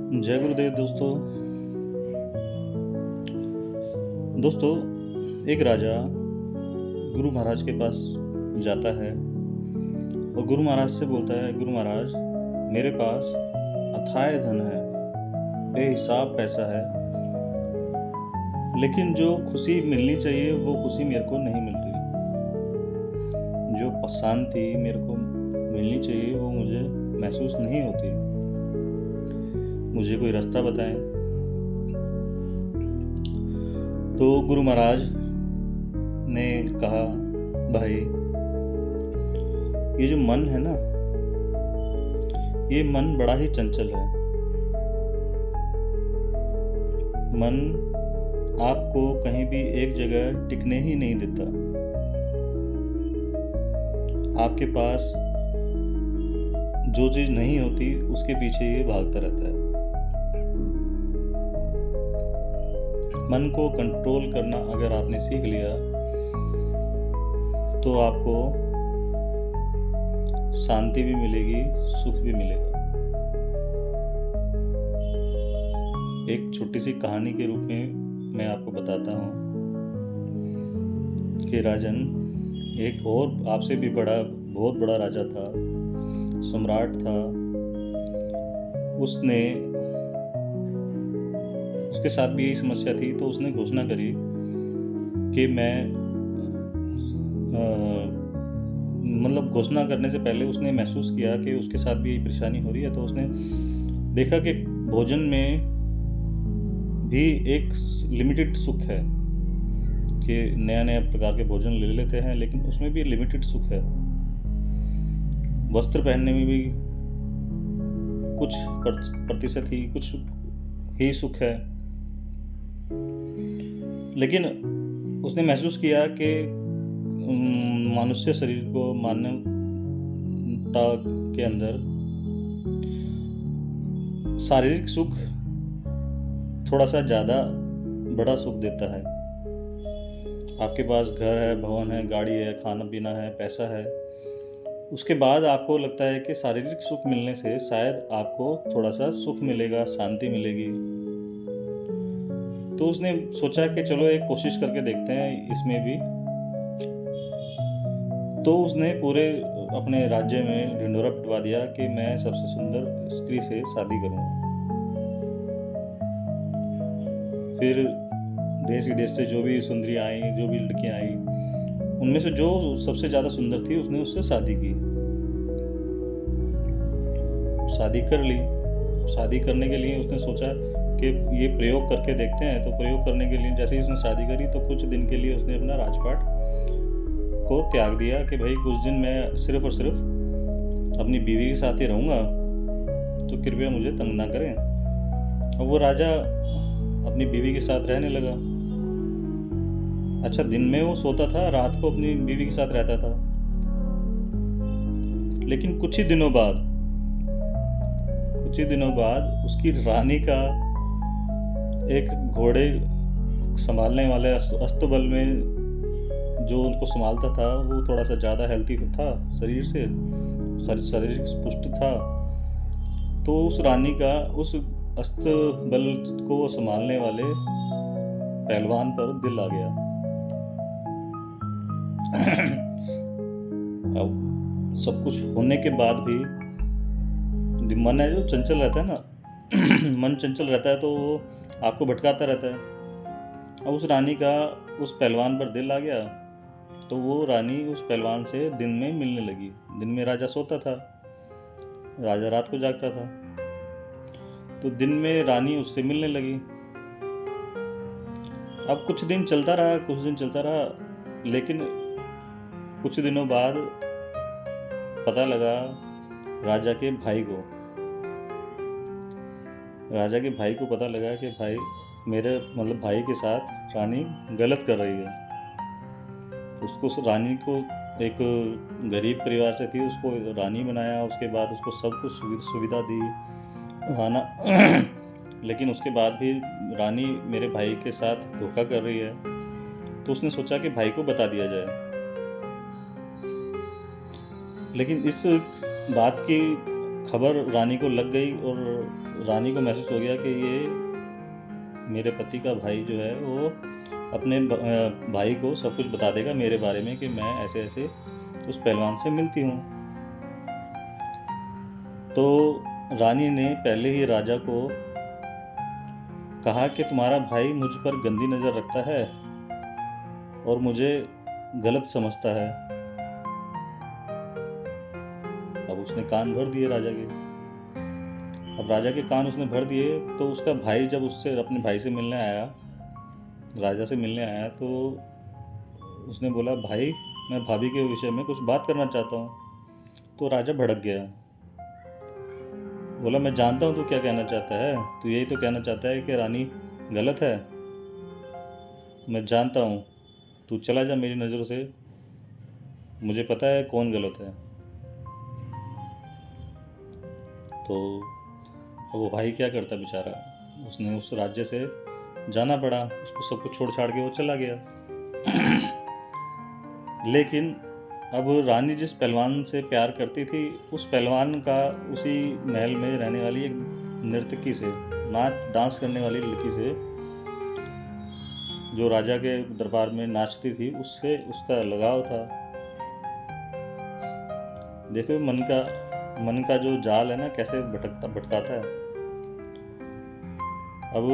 जय गुरुदेव दोस्तों। दोस्तों, एक राजा गुरु महाराज के पास जाता है और गुरु महाराज से बोलता है, गुरु महाराज, मेरे पास अथाह धन है, बेहिसाब पैसा है, लेकिन जो खुशी मिलनी चाहिए वो खुशी मेरे को नहीं मिल रही। जो शांति मेरे को मिलनी चाहिए वो मुझे महसूस नहीं होती। मुझे कोई रास्ता बताएं। तो गुरु महाराज ने कहा, भाई, ये जो मन है ना, ये मन बड़ा ही चंचल है। मन आपको कहीं भी एक जगह टिकने ही नहीं देता। आपके पास जो चीज नहीं होती उसके पीछे ये भागता रहता है। मन को कंट्रोल करना अगर आपने सीख लिया तो आपको शांति भी मिलेगी, सुख भी मिलेगा। एक छोटी सी कहानी के रूप में मैं आपको बताता हूँ कि राजन, एक और आपसे भी बहुत बड़ा राजा था, सम्राट था। उसके साथ भी यही समस्या थी, तो उसने घोषणा करी कि घोषणा करने से पहले उसने महसूस किया कि उसके साथ भी यही परेशानी हो रही है। तो उसने देखा कि भोजन में भी एक लिमिटेड सुख है, कि नया नया प्रकार के भोजन ले लेते हैं, लेकिन उसमें भी लिमिटेड सुख है। वस्त्र पहनने में भी कुछ प्रतिशत ही सुख है। लेकिन उसने महसूस किया कि मनुष्य शरीर को मानवता के अंदर शारीरिक सुख थोड़ा सा ज़्यादा बड़ा सुख देता है। आपके पास घर है, भवन है, गाड़ी है, खाना पीना है, पैसा है, उसके बाद आपको लगता है कि शारीरिक सुख मिलने से शायद आपको थोड़ा सा सुख मिलेगा, शांति मिलेगी। तो उसने सोचा कि चलो एक कोशिश करके देखते हैं इसमें भी। तो उसने पूरे अपने राज्य में ढिंढोरा पिटवा दिया कि मैं सबसे सुंदर स्त्री से शादी करूंगा। फिर देश विदेश से जो भी सुंदरियां आई, जो भी लड़कियां आई, उनमें से जो सबसे ज्यादा सुंदर थी उसने उससे शादी की। शादी कर ली। शादी करने के लिए उसने सोचा कि ये प्रयोग करके देखते हैं। तो प्रयोग करने के लिए जैसे ही उसने शादी करी तो कुछ दिन के लिए उसने अपना राजपाट को त्याग दिया कि भाई कुछ दिन मैं सिर्फ और सिर्फ अपनी बीवी के साथ ही रहूँगा, तो कृपया मुझे तंग ना करें। अब वो राजा अपनी बीवी के साथ रहने लगा। अच्छा, दिन में वो सोता था, रात को अपनी बीवी के साथ रहता था। लेकिन कुछ ही दिनों बाद उसकी रानी का एक घोड़े संभालने वाले अस्तबल में जो उनको संभालता था, वो थोड़ा सा ज़्यादा हेल्थी था, शरीर से शारीरिक पुष्ट था। तो उस रानी का उस अस्तबल को संभालने वाले पहलवान पर दिल आ गया। अब सब कुछ होने के बाद भी मन है जो चंचल रहता है ना मन चंचल रहता है तो वो आपको भटकाता रहता है। अब उस रानी का उस पहलवान पर दिल आ गया, तो वो रानी उस पहलवान से दिन में मिलने लगी। दिन में राजा सोता था, राजा रात को जागता था, तो दिन में रानी उससे मिलने लगी। अब कुछ दिन चलता रहा, लेकिन कुछ दिनों बाद पता लगा राजा के भाई को पता लगा कि भाई, मेरे भाई के साथ रानी गलत कर रही है। उस रानी को, एक गरीब परिवार से थी, उसको रानी बनाया, उसके बाद उसको सब कुछ सुविधा दी, लेकिन उसके बाद भी रानी मेरे भाई के साथ धोखा कर रही है। तो उसने सोचा कि भाई को बता दिया जाए। लेकिन इस बात की खबर रानी को लग गई और रानी को महसूस हो गया कि ये मेरे पति का भाई जो है वो अपने भाई को सब कुछ बता देगा मेरे बारे में कि मैं ऐसे ऐसे उस पहलवान से मिलती हूँ। तो रानी ने पहले ही राजा को कहा कि तुम्हारा भाई मुझ पर गंदी नज़र रखता है और मुझे गलत समझता है। अब उसने कान भर दिए राजा के। अब राजा के कान उसने भर दिए तो उसका भाई जब उससे अपने भाई से मिलने आया, राजा से मिलने आया, तो उसने बोला, भाई मैं भाभी के विषय में कुछ बात करना चाहता हूँ। तो राजा भड़क गया, बोला, मैं जानता हूँ तू क्या कहना चाहता है, तू यही तो कहना चाहता है कि रानी गलत है। मैं जानता हूँ, तू चला जा मेरी नज़रों से, मुझे पता है कौन गलत है। तो अब वो भाई क्या करता बेचारा, उसने उस राज्य से जाना पड़ा, उसको सब कुछ छोड़ छाड़ के वो चला गया। लेकिन अब रानी जिस पहलवान से प्यार करती थी, उस पहलवान का उसी महल में रहने वाली एक नर्तकी से, डांस करने वाली लड़की से, जो राजा के दरबार में नाचती थी, उससे उसका लगाव था। देखो मन का जो जाल है ना, कैसे भटकाता है। अब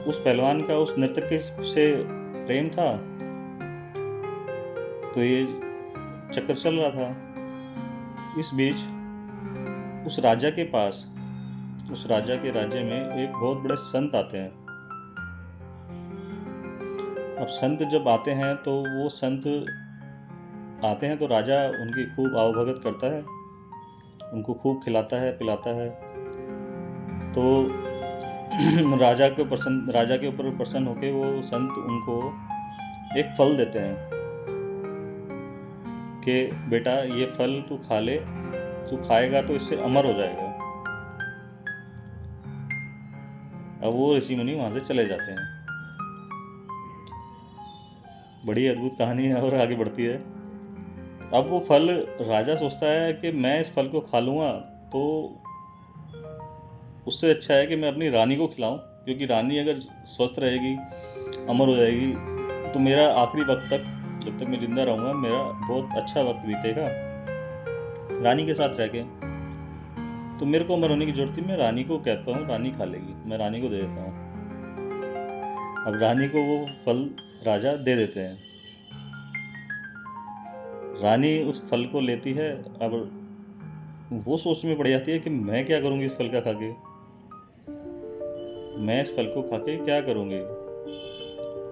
उस पहलवान का उस नर्तकी से प्रेम था, तो ये चक्कर चल रहा था। इस बीच उस राजा के पास, उस राजा के राज्य में एक बहुत बड़े संत आते हैं। अब संत जब आते हैं तो वो संत आते हैं तो राजा उनकी खूब आवभगत करता है, उनको खूब खिलाता है पिलाता है। तो राजा के ऊपर प्रसन्न होकर वो संत उनको एक फल देते हैं कि बेटा ये फल तू खा ले, तू खाएगा तो इससे अमर हो जाएगा। अब वो ऋषि मुनि वहाँ से चले जाते हैं। बड़ी अद्भुत कहानी है और आगे बढ़ती है। अब वो फल, राजा सोचता है कि मैं इस फल को खा लूँगा तो उससे अच्छा है कि मैं अपनी रानी को खिलाऊं, क्योंकि रानी अगर स्वस्थ रहेगी, अमर हो जाएगी, तो मेरा आखिरी वक्त तक, जब तक मैं जिंदा रहूँगा, मेरा बहुत अच्छा वक्त बीतेगा रानी के साथ रह के। तो मेरे को अमर होने की जरूरत है, मैं रानी को कहता हूँ, रानी खा लेगी, मैं रानी को दे देता हूँ। अब रानी को वो फल राजा दे देते हैं। रानी उस फल को लेती है। अब वो सोच में पड़ जाती है कि मैं क्या करूँगी इस फल का खा के, मैं इस फल को खा के क्या करूँगी।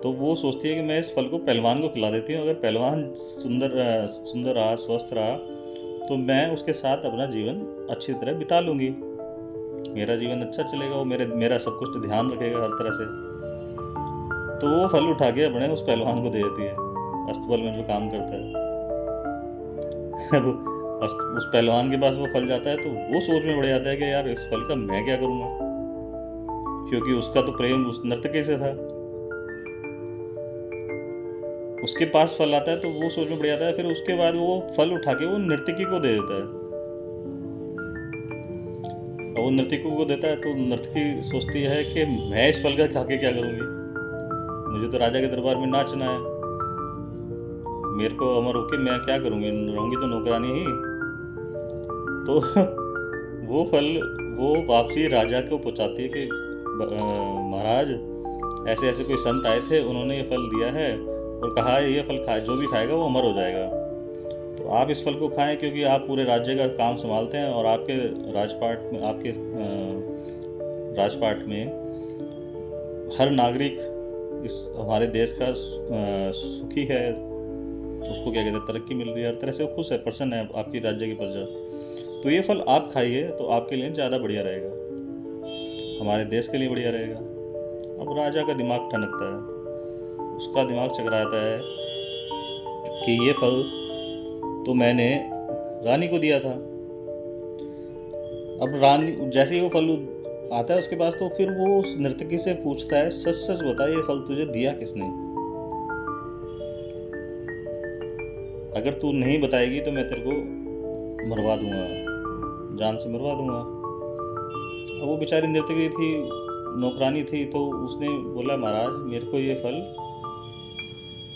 तो वो सोचती है कि मैं इस फल को पहलवान को खिला देती हूँ, अगर पहलवान सुंदर रहा, स्वस्थ रहा, तो मैं उसके साथ अपना जीवन अच्छी तरह बिता लूँगी, मेरा जीवन अच्छा चलेगा, वो मेरा सब कुछ ध्यान रखेगा हर तरह से। तो वो फल उठा के अपने उस पहलवान को दे देती है, अस्तबल में जो काम करता है। अब उस पहलवान के पास वो फल जाता है तो वो सोच में पड़ जाता है कि यार इस फल का मैं क्या करूँगा, क्योंकि उसका तो प्रेम उस नर्तकी से था। उसके पास फल आता है तो वो सोच में पड़ जाता है, फिर उसके बाद वो फल उठा के वो नर्तकी को दे देता है। और वो नर्तकी को देता है तो नर्तकी सोचती है कि मैं इस फल का खा के क्या करूँगी, मुझे तो राजा के दरबार में नाचना है, मेरे को अमर होके मैं क्या करूँगी, रहूँगी तो नौकरानी ही। तो वो फल वो वापसी राजा को पहुँचाती है कि महाराज ऐसे ऐसे कोई संत आए थे, उन्होंने ये फल दिया है और कहा है ये फल जो भी खाएगा वो अमर हो जाएगा, तो आप इस फल को खाएं, क्योंकि आप पूरे राज्य का काम संभालते हैं और आपके राजपाट में हर नागरिक इस हमारे देश का सुखी है, उसको क्या कहते हैं, तरक्की मिल रही है, हर तरह से वो खुश है, प्रसन्न है आपकी राज्य की प्रजा। तो ये फल आप खाइए तो आपके लिए ज़्यादा बढ़िया रहेगा, हमारे देश के लिए बढ़िया रहेगा। अब राजा का दिमाग ठनकता है, उसका दिमाग चकराता है कि ये फल तो मैंने रानी को दिया था। अब रानी जैसे ही वो फल आता है उसके पास, तो फिर वो उस नर्तकी से पूछता है, सच सच बता ये फल तुझे दिया किसने, अगर तू नहीं बताएगी तो मैं तेरे को मरवा दूंगा, जान से मरवा दूंगा। अब वो बेचारी नृत्य की थी, नौकरानी थी, तो उसने बोला महाराज मेरे को ये फल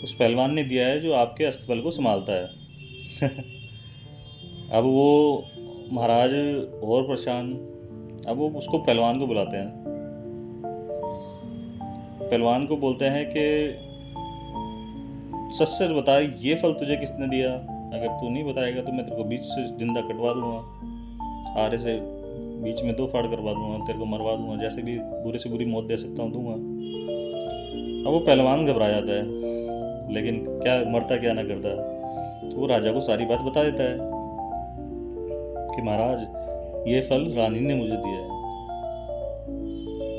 उस पहलवान ने दिया है जो आपके अस्तबल को संभालता है। अब वो महाराज और परेशान। अब वो उसको पहलवान को बुलाते हैं। पहलवान को बोलते हैं कि सच सच बता, ये फल तुझे किसने दिया? अगर तू नहीं बताएगा तो मैं तेरे को बीच से जिंदा कटवा दूंगा, आरे से बीच में 2 फाड़ करवा दूंगा, तेरे को मरवा दूंगा, जैसे भी बुरे से बुरी मौत दे सकता हूँ दूंगा। अब वो पहलवान घबरा जाता है, लेकिन क्या मरता क्या ना करता। तो वो राजा को सारी बात बता देता है कि महाराज ये फल रानी ने मुझे दिया है।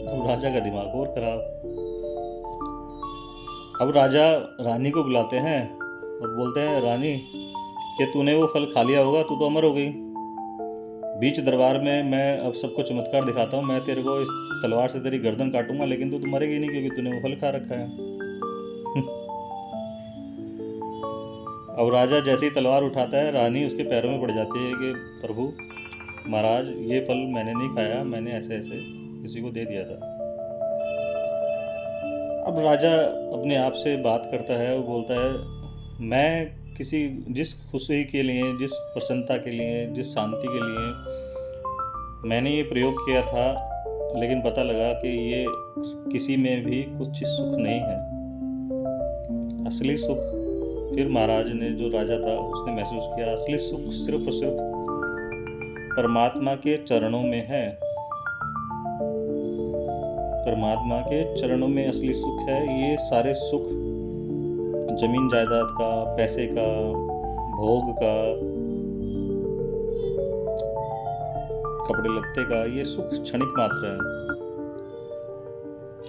अब राजा का दिमाग और खराब। अब राजा रानी को बुलाते हैं और बोलते हैं रानी कि तूने वो फल खा लिया होगा, तू तो अमर हो गई। बीच दरबार में मैं अब सबको चमत्कार दिखाता हूँ, मैं तेरे को इस तलवार से तेरी गर्दन काटूंगा, लेकिन तू तो मरेगी नहीं क्योंकि तूने वो फल खा रखा है। अब राजा जैसे ही तलवार उठाता है, रानी उसके पैरों में पड़ जाती है कि प्रभु महाराज ये फल मैंने नहीं खाया, मैंने ऐसे ऐसे किसी को दे दिया था। अब राजा अपने आप से बात करता है, वो बोलता है मैं जिस खुशी के लिए, जिस प्रसन्नता के लिए, जिस शांति के लिए मैंने ये प्रयोग किया था, लेकिन पता लगा कि ये किसी में भी कुछ सुख नहीं है। असली सुख, फिर महाराज ने, जो राजा था, उसने महसूस किया असली सुख सिर्फ और सिर्फ परमात्मा के चरणों में है। परमात्मा के चरणों में असली सुख है। ये सारे सुख जमीन जायदाद का, पैसे का, भोग का, कपड़े लत्ते का, ये सुख क्षणिक मात्र है।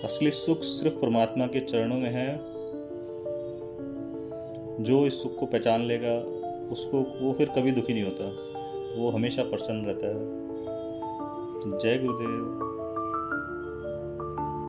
असली सुख सिर्फ परमात्मा के चरणों में है। जो इस सुख को पहचान लेगा उसको, वो फिर कभी दुखी नहीं होता, वो हमेशा प्रसन्न रहता है। जय गुरुदेव।